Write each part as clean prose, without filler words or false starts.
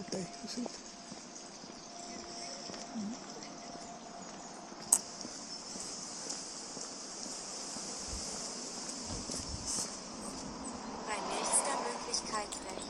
tegen zit. Bei nächster Möglichkeit rechts.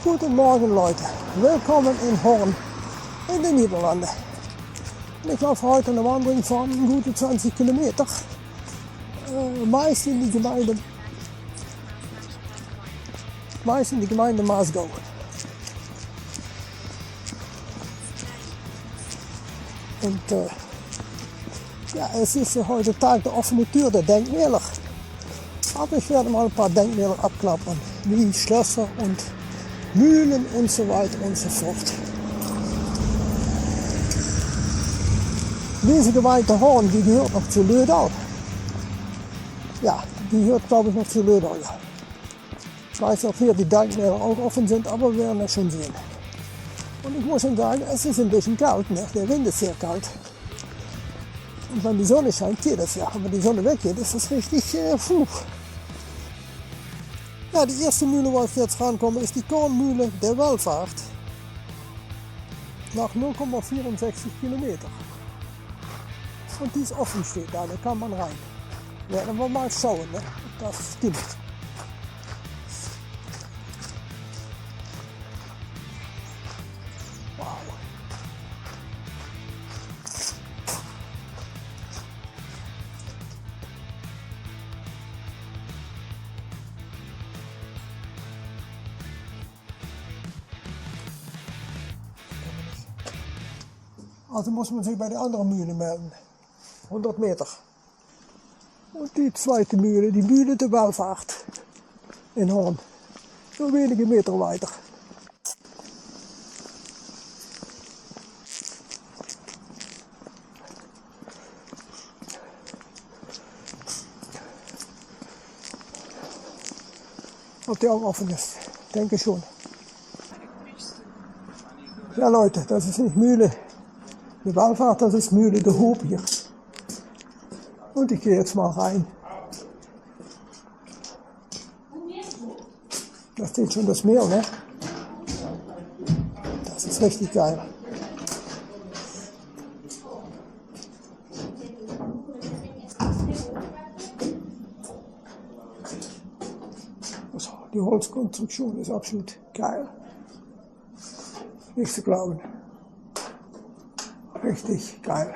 Guten Morgen Leute, willkommen in Horn in den Niederlanden. Ich laufe heute eine Wanderung von gute 20 Kilometer, meist in die Gemeinde Maasgouwen. Und ja, es ist heute Tag der offene Tür der Denkmäler. Aber ich werde mal ein paar Denkmäler abklappern, wie Schlösser und Mühlen und so weiter und so fort. Diese Gemeinde Horn, die gehört noch zu Lödau. Ja, die gehört glaube ich noch zu Lödau, ja. Ich weiß nicht, ob hier die Denkmäler auch offen sind, aber wir werden das schon sehen. Und ich muss schon sagen, es ist ein bisschen kalt, ne? Der Wind ist sehr kalt. Und wenn die Sonne scheint, geht das ja. Aber wenn die Sonne weggeht, ist das richtig, Ja, die erste Mühle, wo ich jetzt rankomme, ist die Kornmühle der Welvaart. Nach 0,64 Kilometer. Und die ist offen steht da kann man rein. Werden wir mal schauen, ne? Ob das stimmt. Wow. Also muss man sich bei der anderen Mühle melden. 100 Meter. Und die zweite Mühle, die Mühle der Welvaart in Horn. Nur wenige Meter weiter. Ob die auch offen ist, denke schon. Ja Leute, das ist nicht Mühle der Welvaart, das ist Mühle der Hoop hier. Und ich gehe jetzt mal rein. Da steht schon das Meer, ne? Das ist richtig geil. Also, die Holzkonstruktion ist absolut geil. Nicht zu glauben. Richtig geil.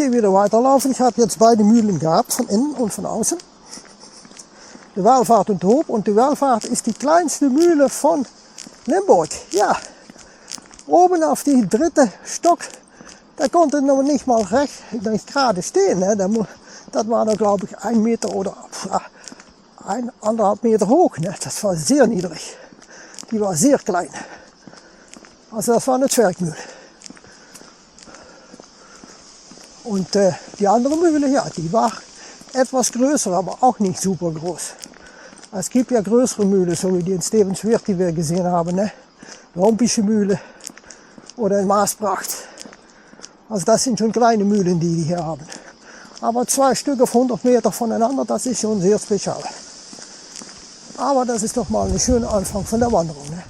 gehe wieder weiterlaufen. Ich habe jetzt beide Mühlen gehabt, von innen und von außen. Die Wallfahrt und Hoop. Und die Wallfahrt ist die kleinste Mühle von Limburg. Ja, oben auf die dritte Stock, da konnte noch nicht mal nicht gerade stehen. Ne? Das war da glaube ich 1 Meter oder 1,5 Meter hoch. Ne? Das war sehr niedrig. Die war sehr klein. Also das war eine Zwergmühle. Und die andere Mühle, ja, die war etwas größer, aber auch nicht super groß. Es gibt ja größere Mühlen, so wie die in Stevenswerd, die wir gesehen haben. Ne? Die Hompische Mühle oder in Maasbracht. Also das sind schon kleine Mühlen, die hier haben. Aber 2 Stück auf 100 Meter voneinander, das ist schon sehr spezial. Aber das ist doch mal ein schöner Anfang von der Wanderung. Ne?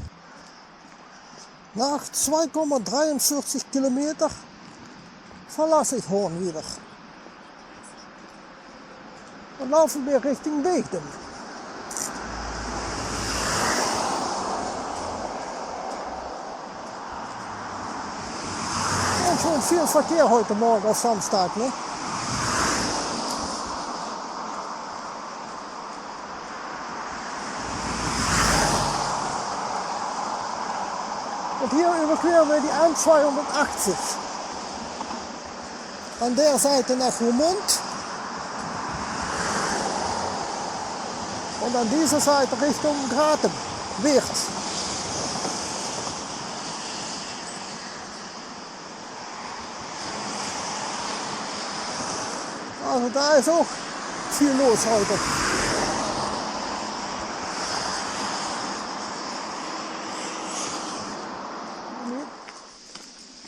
Nach 2,43 Kilometer verlasse ich Horn wieder. Und laufen wir Richtung Beekden. Und schon viel Verkehr heute Morgen auf Samstag. Ne? Und hier überqueren wir die N280. An der Seite nach Roermond. Und an dieser Seite Richtung Gratum, Wegers. Also da ist auch viel los heute.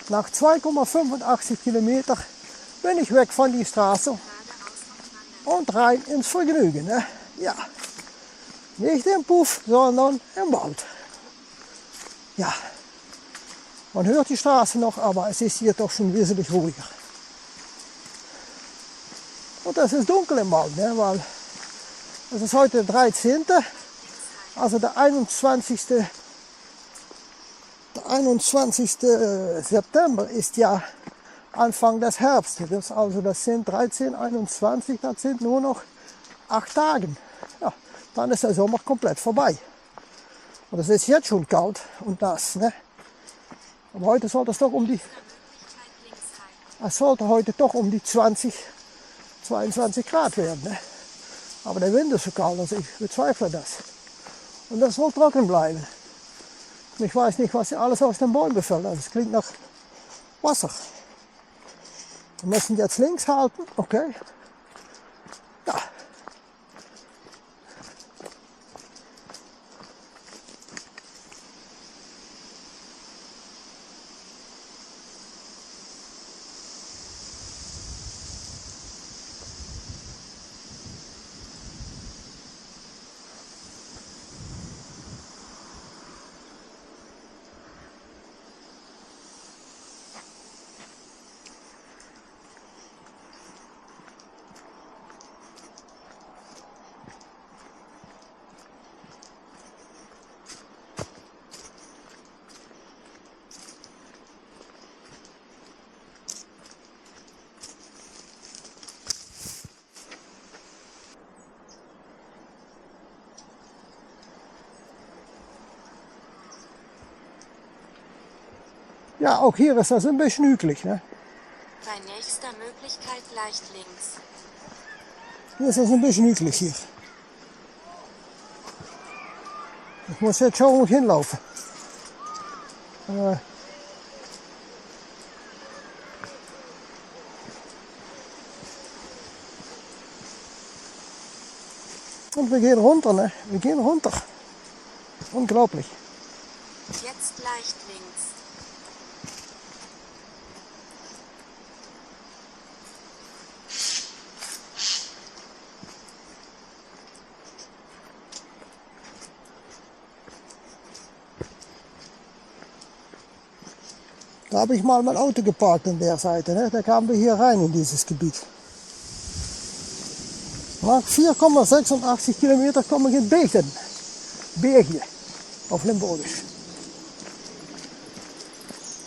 Nach 2,85 Kilometer bin ich weg von die Straße und rein ins Vergnügen. Ne? Ja, nicht im Puff, sondern im Wald. Ja, man hört die Straße noch, aber es ist hier doch schon wesentlich ruhiger. Und es ist dunkel im Wald, ne? Weil es ist heute der 13., also der 21. September ist ja Anfang des Herbstes. Also das sind 13, 21, das sind nur noch 8 Tage. Ja, dann ist der Sommer komplett vorbei. Und es ist jetzt schon kalt und nass. Ne? Aber heute sollte es doch heute doch um die 20, 22 Grad werden. Ne? Aber der Wind ist so kalt, also ich bezweifle das. Und das soll trocken bleiben. Und ich weiß nicht, was alles aus den Bäumen fällt. Das klingt nach Wasser. Wir müssen jetzt links halten, okay. Ja. Ja, auch hier ist das ein bisschen hügelig. Ne? Bei nächster Möglichkeit leicht links. Hier ist das ein bisschen hügelig hier. Ich muss jetzt schauen, wo ich hinlaufe. Und wir gehen runter, ne? Wir gehen runter. Unglaublich. Jetzt leicht links. Da habe ich mal mein Auto geparkt an der Seite. Ne? Da kamen wir hier rein in dieses Gebiet. Nach 4,86 Kilometer komme ich in Beekden. Bergje auf Limburgisch.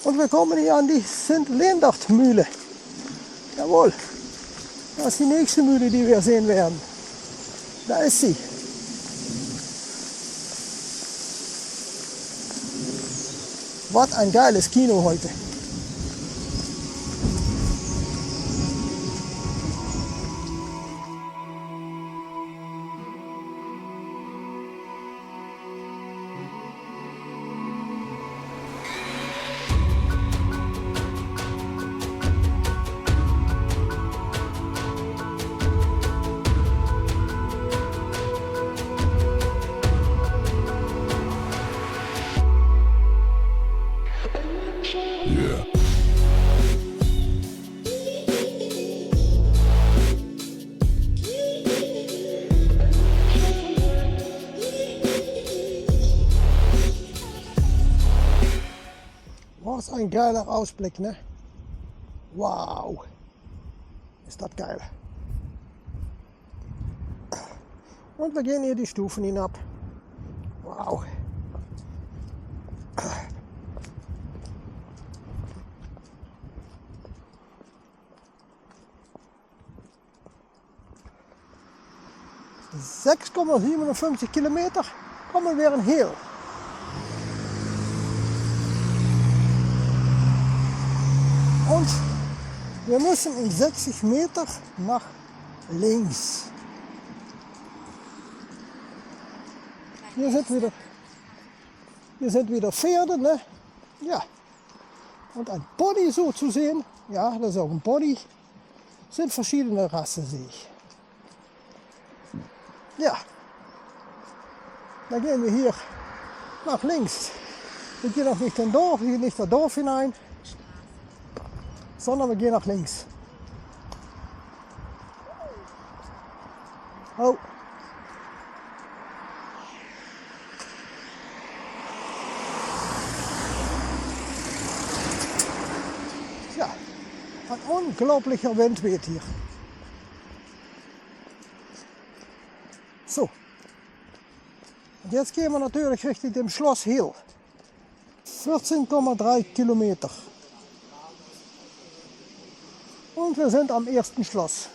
Und wir kommen hier an die Sint-Leendert-Mühle. Jawohl. Das ist die nächste Mühle, die wir sehen werden. Da ist sie. Was ein geiles Kino heute. Was ein geiler Ausblick, ne? Wow, ist das geil. Und wir gehen hier die Stufen hinab. Wow. ...6,57 Kilometer kommen wir in Heel. Und wir müssen in 60 Meter nach links. Hier sind wieder Pferde, ne? Ja. Und ein Body so zu sehen, ja, das ist auch ein Body, sind verschiedene Rassen, sehe ich. Ja. Dann gehen wir hier nach links. Wir gehen noch nicht in Dorf, wir gehen nicht das Dorf hinein, sondern wir gehen nach links. Oh. Ja, ein unglaublicher Wind weht hier. So. Und jetzt gehen wir natürlich Richtung dem Schloss Heel. 14,3 Kilometer. Und wir sind am ersten Schloss.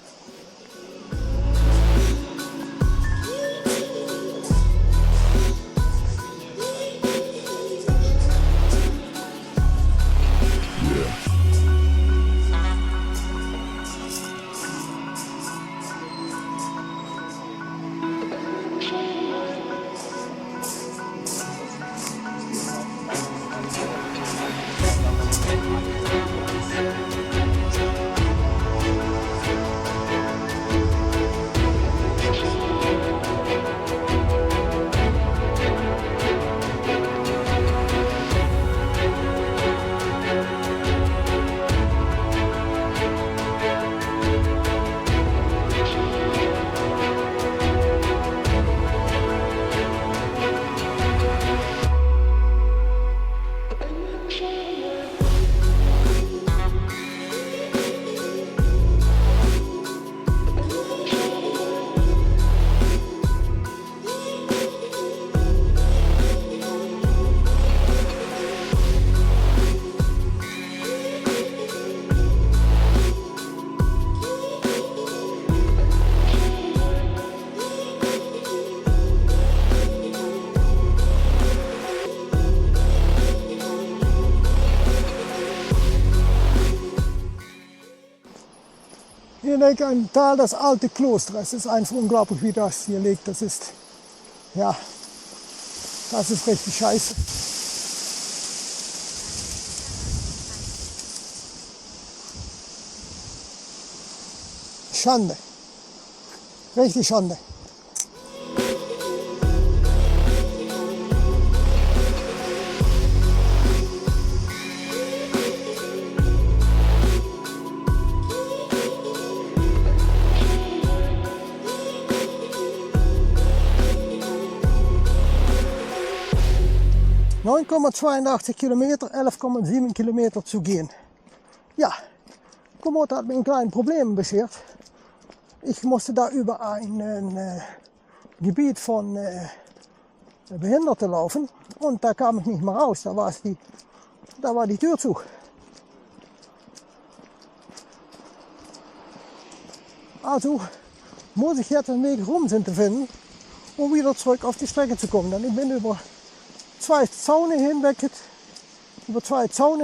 Hier liegt ein Teil das alte Kloster. Es ist einfach unglaublich, wie das hier liegt. Das ist, ja, das ist richtig scheiße. Schande. Richtig Schande. ...9,82 Kilometer, 11,7 Kilometer zu gehen. Ja, Komoot hat mir ein kleines Problem beschert. Ich musste da über ein Gebiet von Behinderten laufen und da kam ich nicht mehr raus. Da war die Tür zu. Also muss ich jetzt einen Weg rum sind finden, um wieder zurück auf die Strecke zu kommen. Denn ich bin über zwei Zäune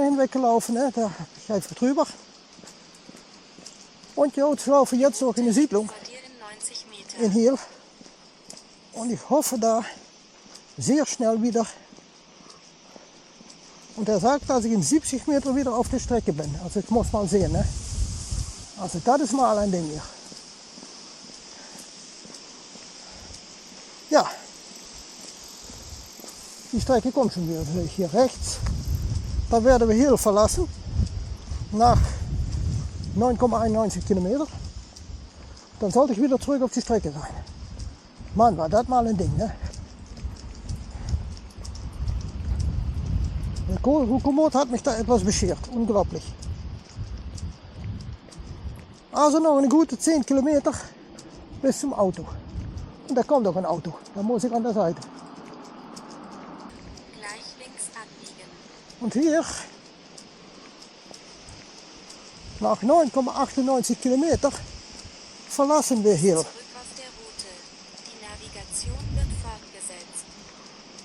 hinweggelaufen, ne? Da bin ich einfach drüber. Und jetzt laufe ich jetzt noch in die Siedlung Vor dir in 90 in Meter. Hiel. Und ich hoffe da sehr schnell wieder. Und er sagt, dass ich in 70 Meter wieder auf der Strecke bin. Also ich muss mal sehen. Ne? Also das ist mal ein Ding hier. Ja, die Strecke kommt schon wieder. Hier rechts. Da werden wir Hiel verlassen. Nach 9,91 Kilometer. Dann sollte ich wieder zurück auf die Strecke sein. Mann, war das mal ein Ding, ne? Der Komoot hat mich da etwas beschert. Unglaublich. Also noch eine gute 10 Kilometer bis zum Auto. Und da kommt auch ein Auto. Da muss ich an der Seite. Gleich links abbiegen. Und hier, nach 9,98 Kilometer, verlassen wir hier. Zurück auf der Route. Die Navigation wird fortgesetzt.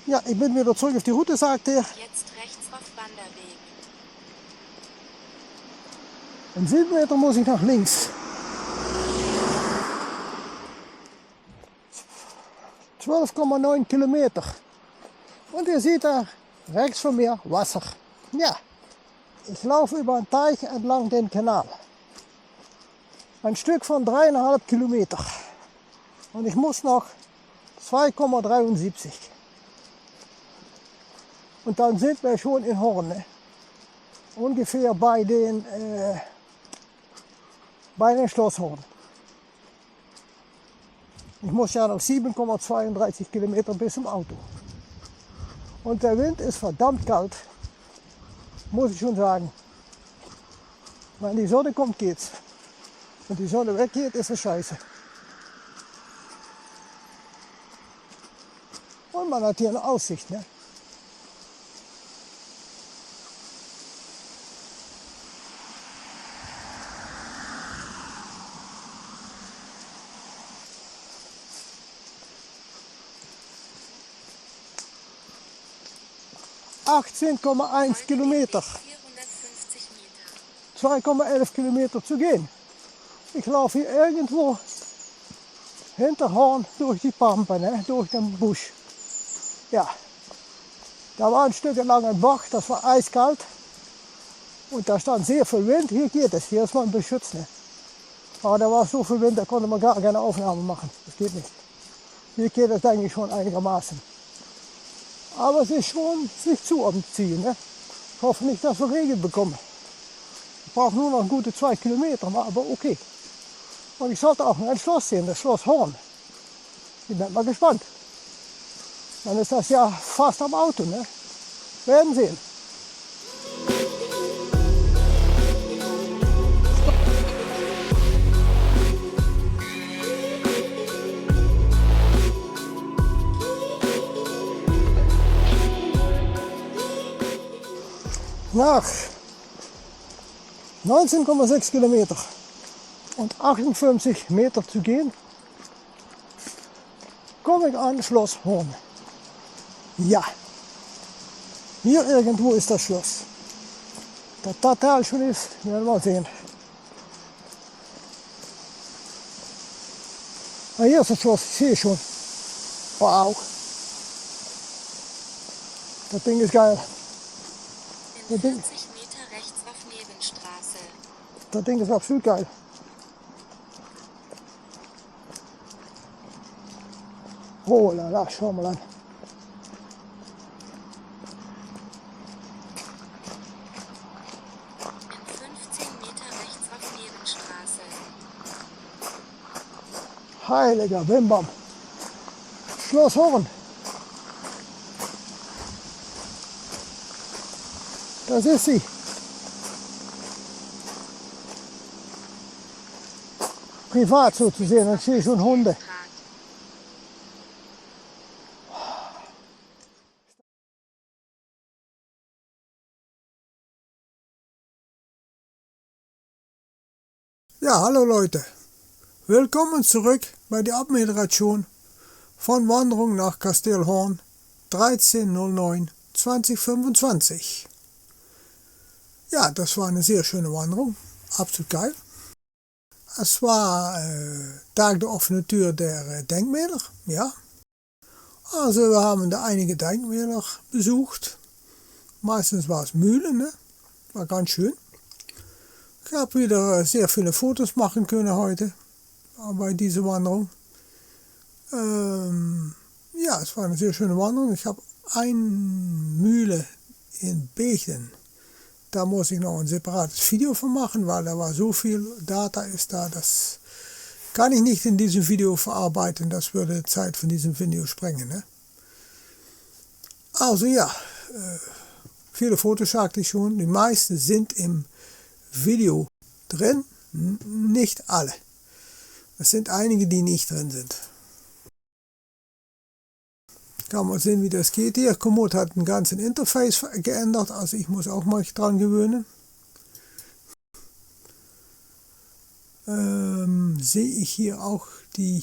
Ja, ich bin wieder zurück auf die Route, sagt er. Jetzt rechts auf Wanderweg. In 7 Meter muss ich nach links. 12,9 Kilometer. Und ihr seht da rechts von mir Wasser. Ja, ich laufe über einen Teich entlang den Kanal. Ein Stück von 3,5 Kilometer. Und ich muss noch 2,73. Und dann sind wir schon in Horn. Ne? Ungefähr bei den Schloss Horn. Ich muss ja noch 7,32 Kilometer bis zum Auto. Und der Wind ist verdammt kalt, muss ich schon sagen. Wenn die Sonne kommt, geht's. Wenn die Sonne weggeht, ist es scheiße. Und man hat hier eine Aussicht, ne? ...18,1 Kilometer, 450 Meter. 2,11 Kilometer zu gehen. Ich laufe hier irgendwo hinter Horn durch die Pampa, ne? Durch den Busch. Ja, da war ein Stück lang ein Bach, das war eiskalt. Und da stand sehr viel Wind, hier geht es, hier ist man beschützt. Ne? Aber da war so viel Wind, da konnte man gar keine Aufnahme machen. Das geht nicht. Hier geht es eigentlich schon einigermaßen. Aber es ist schon sich zu umziehen. Ne? Ich hoffe nicht, dass wir Regen bekommen. Ich brauche nur noch gute 2 Kilometer, aber okay. Und ich sollte auch ein Schloss sehen, das Schloss Horn. Ich bin mal gespannt. Dann ist das ja fast am Auto. Ne? Werden sehen. Nach 19,6 Kilometer und 58 Meter zu gehen, komme ich an Schloss Horn. Ja, hier irgendwo ist das Schloss. Dass das Teil schon ist, werden wir mal sehen. Ah, hier ist das Schloss, ich sehe schon. Wow. Das Ding ist geil. In 40 Meter rechts auf Nebenstraße. Das Ding ist absolut geil. Oh la la, schau mal an. In 15 Meter rechts auf Nebenstraße. Heiliger Bimbam. Schloss Horn. Das ist sie. Privat so zu sehen, dann sehe ich schon Hunde. Ja, hallo Leute. Willkommen zurück bei der Abmoderation von Wanderung nach Kastelhorn 13.09.2025. Ja, das war eine sehr schöne Wanderung, absolut geil. Es war Tag der offenen Tür der Denkmäler, ja. Also wir haben da einige Denkmäler besucht. Meistens war es Mühlen, ne? War ganz schön. Ich habe wieder sehr viele Fotos machen können heute bei dieser Wanderung. Ja, es war eine sehr schöne Wanderung. Ich habe eine Mühle in Bechten. Da muss ich noch ein separates Video von machen, weil da war so viel Data ist da, das kann ich nicht in diesem Video verarbeiten. Das würde die Zeit von diesem Video sprengen. Ne? Also ja, viele Fotos sagte ich schon. Die meisten sind im Video drin, nicht alle. Es sind einige, die nicht drin sind. Kann man sehen, wie das geht hier. Komoot hat ein ganzes Interface geändert, also ich muss auch mal dran gewöhnen. Sehe ich hier auch die,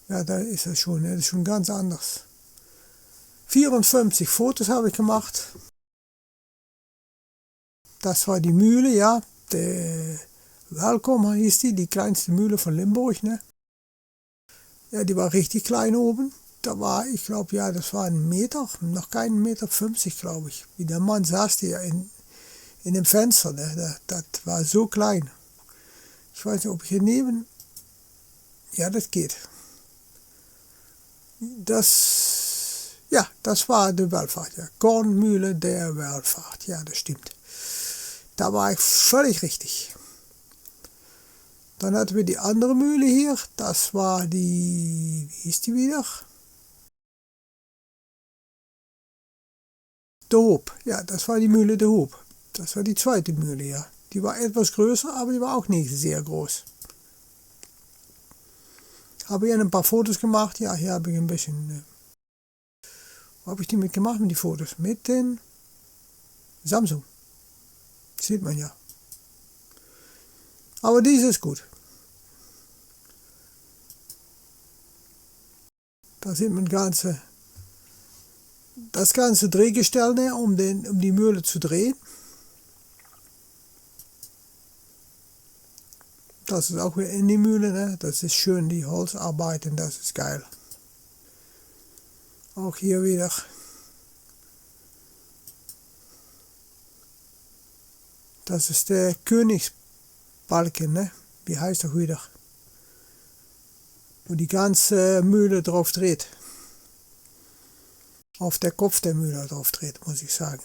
ja, da ist es schon, das ist schon ganz anders. 54 Fotos habe ich gemacht. Das war die Mühle, ja, der Welkom hieß die kleinste Mühle von Limburg, ne? Ja, die war richtig klein oben. Da war, ich glaube, ja, das war 1 Meter, noch keinen 1,50 Meter, glaube ich. Wie der Mann saß hier in dem Fenster, ne? Das war so klein. Ich weiß nicht, ob ich hier neben, ja, das geht. Ja, das war die Wallfahrt, ja. Kornmühle der Wallfahrt, ja, das stimmt. Da war ich völlig richtig. Dann hatten wir die andere Mühle hier, das war die, wie hieß die wieder? De Hoop, ja, das war die Mühle De Hoop. Das war die zweite Mühle, ja. Die war etwas größer, aber die war auch nicht sehr groß. Habe hier ein paar Fotos gemacht, ja, hier habe ich ein bisschen, wo habe ich die mit gemacht, mit die Fotos? Mit den Samsung. Sieht man ja. Aber diese ist gut. Da sieht man das ganze Drehgestell, ne, um die Mühle zu drehen. Das ist auch wieder in die Mühle, ne? Das ist schön, die Holzarbeiten, das ist geil. Auch hier wieder. Das ist der Königsbalken, ne? Wie heißt das wieder? Wo die ganze Mühle drauf dreht. Auf der Kopf der Mühle drauf dreht, muss ich sagen.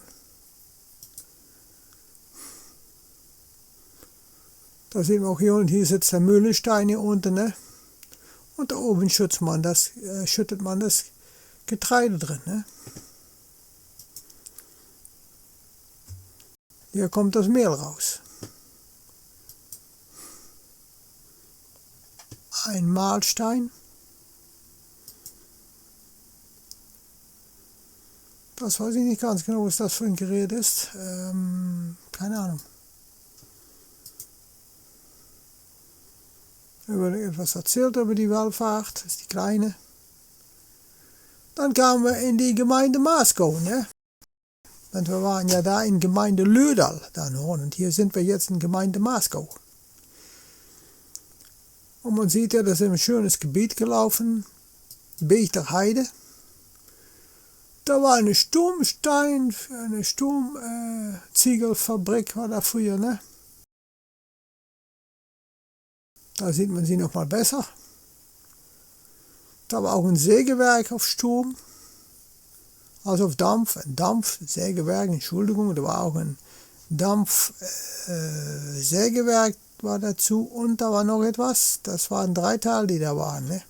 Da sehen wir auch hier, und hier sitzt der Mühlenstein hier unten, ne? Und da oben schüttet man das Getreide drin, ne? Hier kommt das Mehl raus. Ein Mahlstein. Das weiß ich nicht ganz genau, was das für ein Gerät ist. Keine Ahnung. Wir haben etwas erzählt über die Wallfahrt, das ist die kleine. Dann kamen wir in die Gemeinde Maasgouw, ne? Und wir waren ja da in Gemeinde Lödal, da in Horn, und hier sind wir jetzt in Gemeinde Maasgouw. Und man sieht ja, das ist ein schönes Gebiet gelaufen, Bechter Heide. Da war eine Sturmziegelfabrik war da früher, ne? Da sieht man sie noch mal besser. Da war auch ein Sägewerk auf Sturm, also auf Dampf, ein Dampfsägewerk, Entschuldigung, da war auch ein Dampfsägewerk war dazu, und da war noch etwas, das waren 3 Teile, die da waren, ne?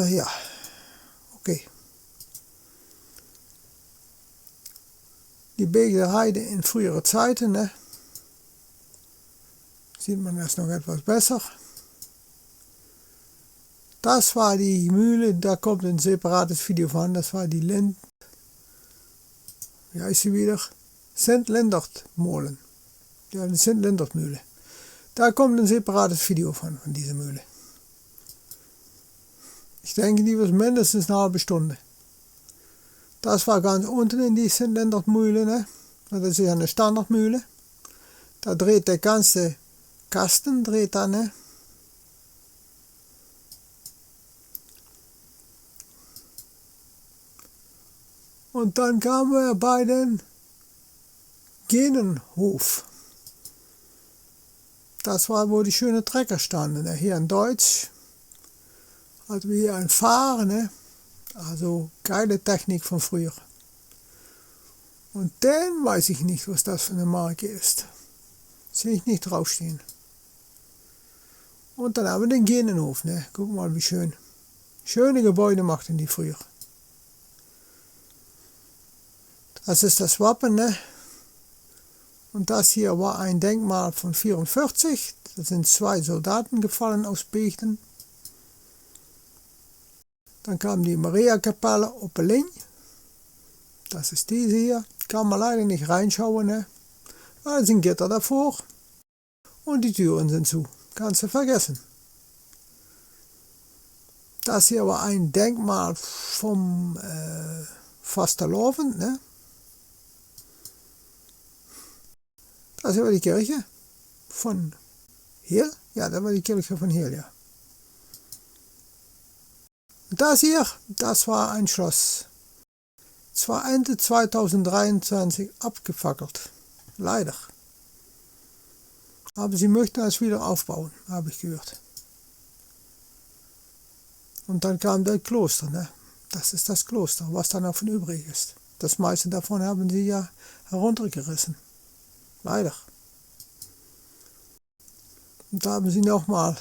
Ja, okay. Die Beekter Heide in früheren Zeiten, ne? Sieht man das noch etwas besser. Das war die Mühle, da kommt ein separates Video von, das war die wie heißt sie wieder? Sint-Lendert Molen. Ja, die Sint-Lendert Mühle. Da kommt ein separates Video von dieser Mühle. Ich denke, die wird mindestens eine halbe Stunde. Das war ganz unten in die Zylindermühle, ne? Das ist ja eine Standardmühle. Da dreht der ganze Kasten, dreht da, ne? Und dann kamen wir bei den Genenhof. Das war, wo die schönen Trecker standen. Ne? Hier in Deutsch hatten wir hier ein Fahrer, ne? Also geile Technik von früher. Und dann weiß ich nicht, was das für eine Marke ist. Sehe ich nicht draufstehen. Und dann haben wir den Genenhof, ne? Guck mal, wie schön. Schöne Gebäude machten die früher. Das ist das Wappen, ne? Und das hier war ein Denkmal von 1944. Da sind 2 Soldaten gefallen aus Bechten. Dann kam die Mariakapelle Oppeling. Das ist diese hier. Kann man leider nicht reinschauen, ne? Da ist ein Gitter davor. Und die Türen sind zu. Kannst du vergessen. Das hier war ein Denkmal vom Fastelovend, ne? Das hier war die Kirche von Heel. Ja, das war die Kirche von Heel, ja. Und das hier, das war ein Schloss. Zwar Ende 2023 abgefackelt. Leider. Aber sie möchten es wieder aufbauen, habe ich gehört. Und dann kam das Kloster, ne? Das ist das Kloster, was dann davon übrig ist. Das meiste davon haben sie ja heruntergerissen. Leider. Und da haben sie nochmal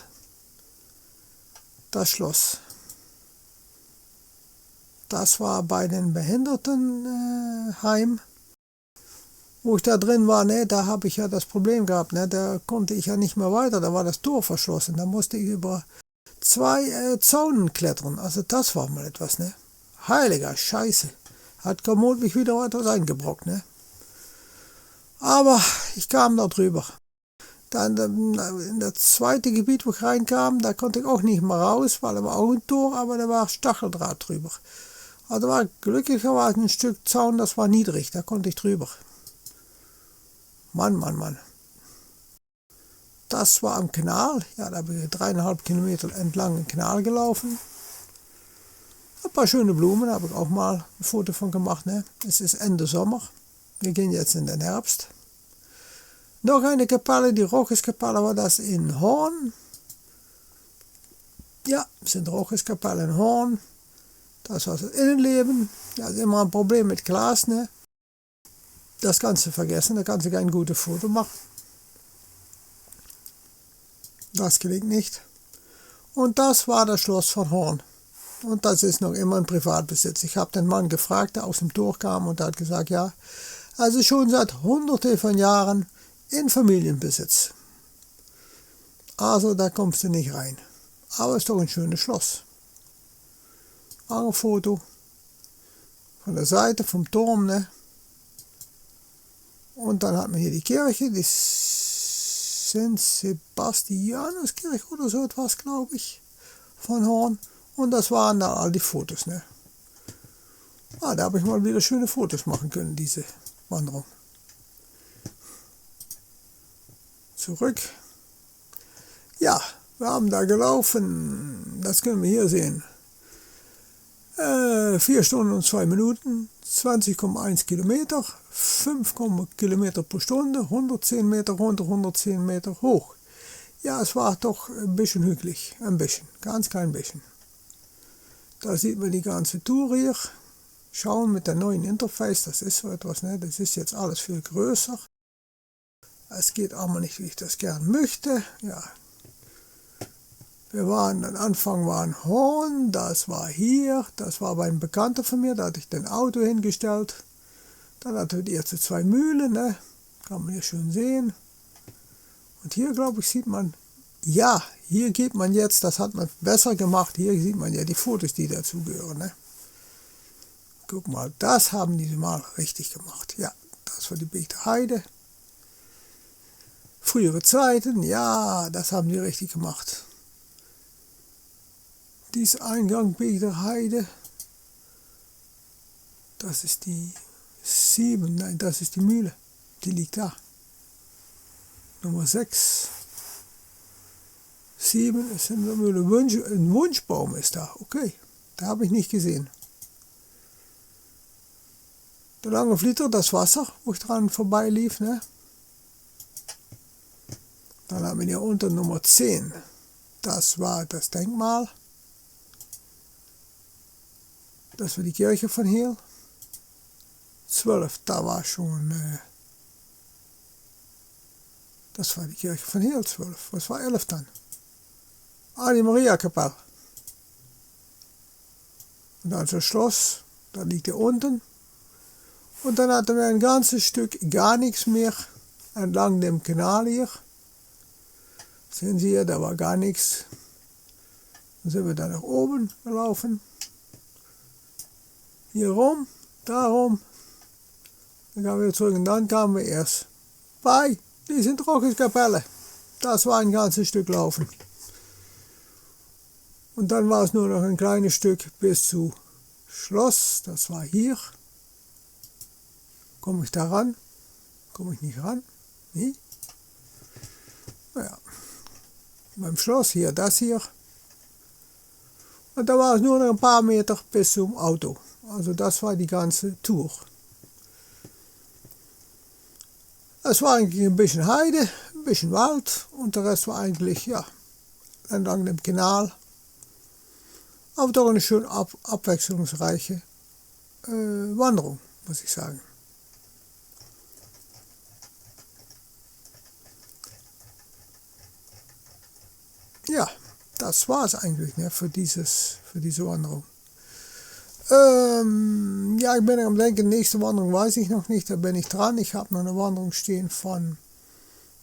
das Schloss. Das war bei den Behindertenheim, wo ich da drin war, ne, da habe ich ja das Problem gehabt, ne, da konnte ich ja nicht mehr weiter, da war das Tor verschlossen, da musste ich über 2 Zaunen klettern, also das war mal etwas, ne. Heiliger Scheiße, hat vermutlich wieder etwas eingebrockt, ne. Aber ich kam da drüber. Dann in das zweite Gebiet, wo ich reinkam, da konnte ich auch nicht mehr raus, weil da war auch ein Tor, aber da war Stacheldraht drüber. Also war glücklicherweise ein Stück Zaun, das war niedrig, da konnte ich drüber. Mann, Mann, Mann. Das war am Kanal, ja, da bin ich 3,5 Kilometer entlang den Kanal gelaufen. Ein paar schöne Blumen, da habe ich auch mal ein Foto von gemacht, ne. Es ist Ende Sommer. Wir gehen jetzt in den Herbst. Noch eine Kapelle, die Rocheskapelle war das in Horn. Ja, es sind Rocheskapelle in Horn. Das war das Innenleben. Ja, ist immer ein Problem mit Glas, ne? Das kannst du vergessen, da kannst du kein gutes Foto machen. Das gelingt nicht. Und das war das Schloss von Horn. Und das ist noch immer ein Privatbesitz. Ich habe den Mann gefragt, der aus dem Tor kam und der hat gesagt, ja, also schon seit Hunderte von Jahren in Familienbesitz. Also da kommst du nicht rein. Aber es ist doch ein schönes Schloss. Auch ein Foto von der Seite vom Turm, ne? Und dann hat man hier die Kirche, die St. Sebastianuskirche oder so etwas, glaube ich, von Horn. Und das waren dann all die Fotos, ne? Ah, da habe ich mal wieder schöne Fotos machen können, diese Wanderung. Zurück. Ja, wir haben da gelaufen, das können wir hier sehen. 4 Stunden und 2 Minuten, 20,1 Kilometer, 5 Kilometer pro Stunde, 110 Meter runter, 110 Meter hoch. Ja, es war doch ein bisschen hügelig, ein bisschen, ganz klein bisschen. Da sieht man die ganze Tour hier. Schauen mit der neuen Interface, das ist so etwas, ne? Das ist jetzt alles viel größer. Es geht aber nicht, wie ich das gern möchte. Ja. Wir waren, am Anfang waren Horn, das war hier, das war bei einem Bekannter von mir, da hatte ich den Auto hingestellt. Dann hatte die erste 2 Mühlen, ne? Kann man hier schön sehen. Und hier, glaube ich, sieht man, ja, hier geht man jetzt, das hat man besser gemacht, hier sieht man ja die Fotos, die dazugehören, ne? Guck mal, das haben die mal richtig gemacht. Ja, das war die Bechter Heide. Frühere Zeiten, ja, das haben die richtig gemacht. Dies Eingang Beekter Heide, das ist die 7, nein, das ist die Mühle, die liegt da. Nummer 6. 7 ist in der Mühle, ein Wunschbaum ist da, okay, da habe ich nicht gesehen. Der lange Flitter, das Wasser, wo ich dran vorbeilief, ne? Dann haben wir hier unten Nummer 10, das war das Denkmal. Das war die Kirche von Heel. 12, da war schon, das war die Kirche von Heel, 12. Was war 11 dann? Ah, die Mariakapelle. Und dann das Schloss, da liegt er unten. Und dann hatten wir ein ganzes Stück gar nichts mehr entlang dem Kanal hier. Sehen Sie hier, da war gar nichts. Dann sind wir da nach oben gelaufen. Hier rum, da rum. Dann kamen wir zurück und dann kamen wir erst bei diesen Trockenkapelle. Das war ein ganzes Stück Laufen. Und dann war es nur noch ein kleines Stück bis zu Schloss. Das war hier. Komme ich da ran? Komme ich nicht ran? Nee? Naja. Beim Schloss hier, das hier. Und da war es nur noch ein paar Meter bis zum Auto. Also das war die ganze Tour. Es war eigentlich ein bisschen Heide, ein bisschen Wald und der Rest war eigentlich, ja, entlang dem Kanal. Aber doch eine schön abwechslungsreiche Wanderung, muss ich sagen. Ja, das war es eigentlich, ne, für diese Wanderung. Ja, ich bin am Denken, nächste Wanderung weiß ich noch nicht, da bin ich dran. Ich habe noch eine Wanderung stehen von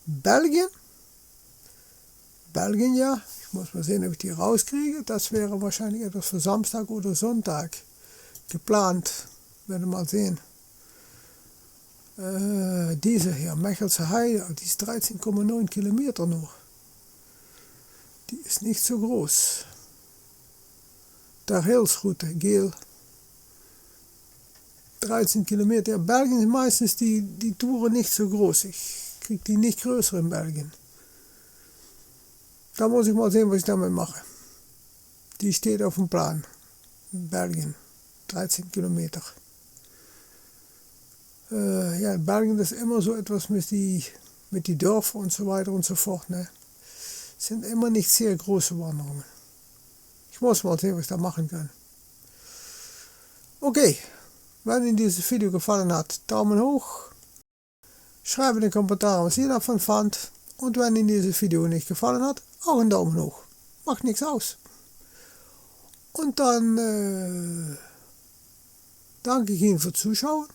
Belgien. Belgien, ja. Ich muss mal sehen, ob ich die rauskriege. Das wäre wahrscheinlich etwas für Samstag oder Sonntag geplant. Werden wir mal sehen. Diese hier, Mechelse Heide, die ist 13,9 Kilometer nur. Die ist nicht so groß. Der Hilsroute, Geel. 13 Kilometer. Ja, Belgien ist meistens die Touren nicht so groß. Ich kriege die nicht größer in Belgien. Da muss ich mal sehen, was ich damit mache. Die steht auf dem Plan. In Belgien. 13 Kilometer. Ja, in Belgien ist immer so etwas mit die Dörfer und so weiter und so fort. Ne? Sind immer nicht sehr große Wanderungen. Ich muss mal sehen, was ich da machen kann. Okay, wenn Ihnen dieses Video gefallen hat, Daumen hoch. Schreibe in die Kommentare, was ihr davon fand. Und wenn Ihnen dieses Video nicht gefallen hat, auch einen Daumen hoch. Macht nichts aus. Und dann danke ich Ihnen fürs Zuschauen.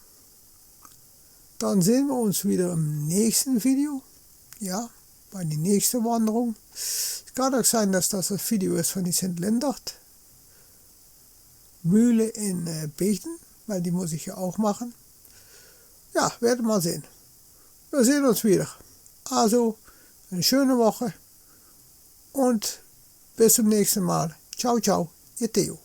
Dann sehen wir uns wieder im nächsten Video. Ja, bei der nächsten Wanderung. Es kann auch sein, dass das Video ist von die St. Lindert Mühle in Beekten, weil die muss ich ja auch machen. Ja, werden wir mal sehen. Wir sehen uns wieder. Also, eine schöne Woche und bis zum nächsten Mal. Ciao, ciao, Ihr Theo.